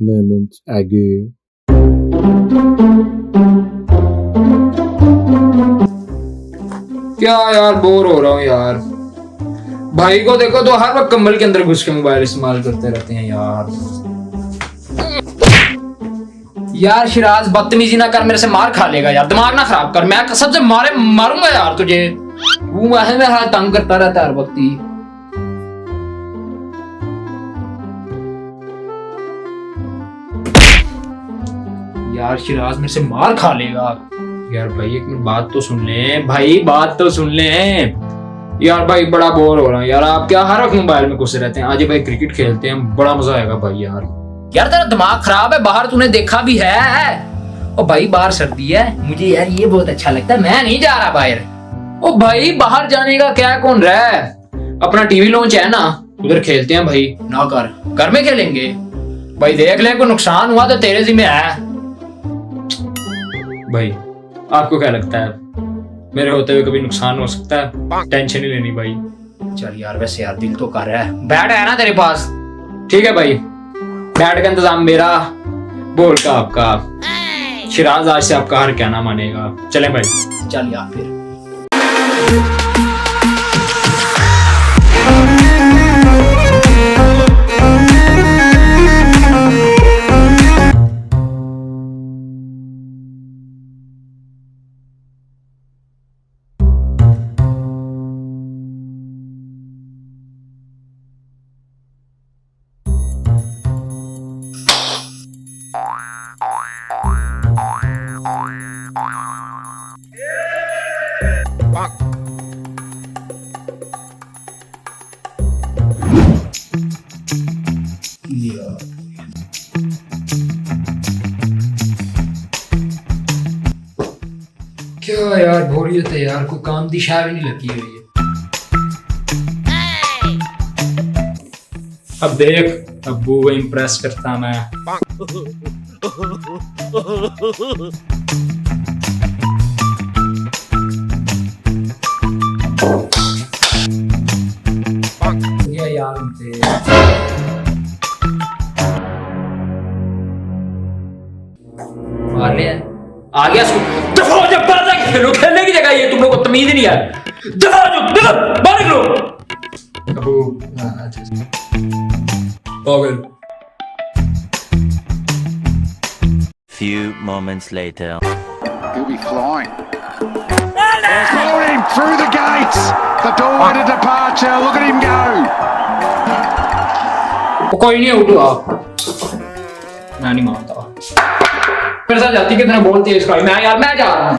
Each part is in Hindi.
moments ago. क्या यार, बोर हो रहा हूँ यार। भाई को देखो तो हर वक्त कंबल के अंदर घुस के मोबाइल इस्तेमाल करते रहते हैं यार। यार शिराज, बदतमीजी ना कर, मेरे से मार खा लेगा यार। दिमाग ना खराब कर, मैं कसम से मारूंगा यार तुझे। वो है मेरा तंग करता रहता है हर वक्त ही। यार शिराज मेरे से मार खा लेगा यार। भाई एक मिनट बात तो सुन ले भाई, बात तो सुन ले यार। भाई बड़ा बोर हो रहा हूँ यार। आप क्या हर वक्त मोबाइल में घुसे रहते हैं? आज भाई क्रिकेट खेलते हैं, बड़ा मजा आएगा भाई यार। यार तेरा दिमाग खराब है, बाहर तूने देखा भी है। ओ भाई बाहर सर्दी है, मुझे यार ये बहुत अच्छा लगता है, मैं नहीं जा रहा बाहर। ओ भाई बाहर जाने का क्या कौन रहा है? अपना टीवी लॉन्च है ना, उधर खेलते हैं भाई। ना कर, घर में खेलेंगे भाई। देख ले कोई नुकसान हुआ तो तेरे जिम्मे है भाई। आपको क्या लगता है मेरे होते हुए कभी नुकसान हो सकता है? टेंशन ही लेनी भाई। चल यार, वैसे यार दिल तो कर रहा है। बैट है ना तेरे पास? ठीक है भाई, बैट का इंतजाम मेरा, बॉल का आपका। शिराज आज से आपका हर कहना मानेगा। चलें भाई। चल यार फिर। क्या यार बोरियत है यार, कोई काम दी शायद नहीं लगी हुई है। अब देख अब्बू को इम्प्रेस करता मैं। ये यार मारने आ गया दफा हो, जब बात है खेलो, खेलने की जगह ये तुम लोग को तमीज नहीं है। दफा हो, बाहर निकलो। पागल। Few moments later. He'll be flying. Followed him through the gates. The doorway to departure. Look at him go. कोई नहीं उठा, मैं नहीं मानता। मेरे साथ जाती कितना बोलती है इसका। मैं यार मैं जा रहा हूँ।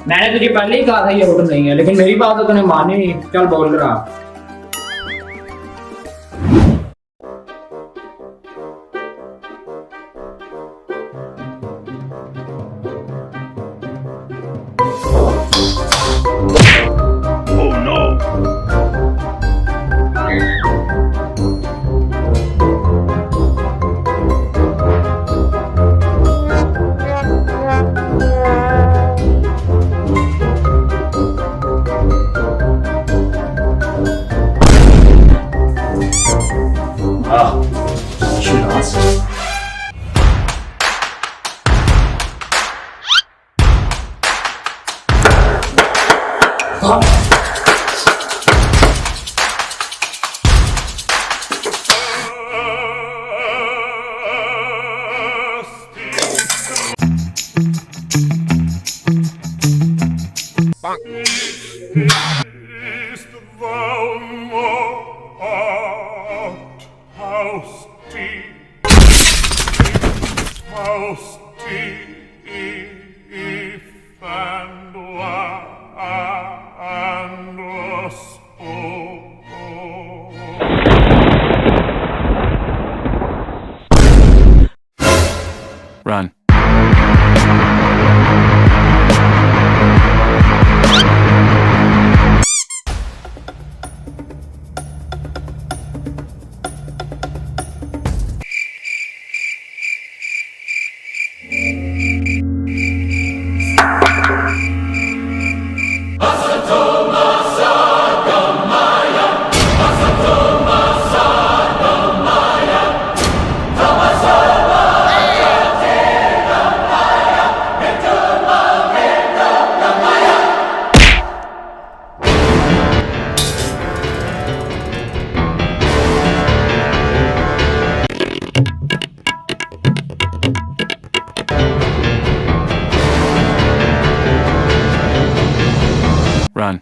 मैंने तुझे पहले ही कहा था ये आउट नहीं है, लेकिन मेरी बात तो तूने मानी नहीं। चल बोल रहा। Run. Run.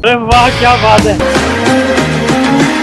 अरे वाह क्या बात है।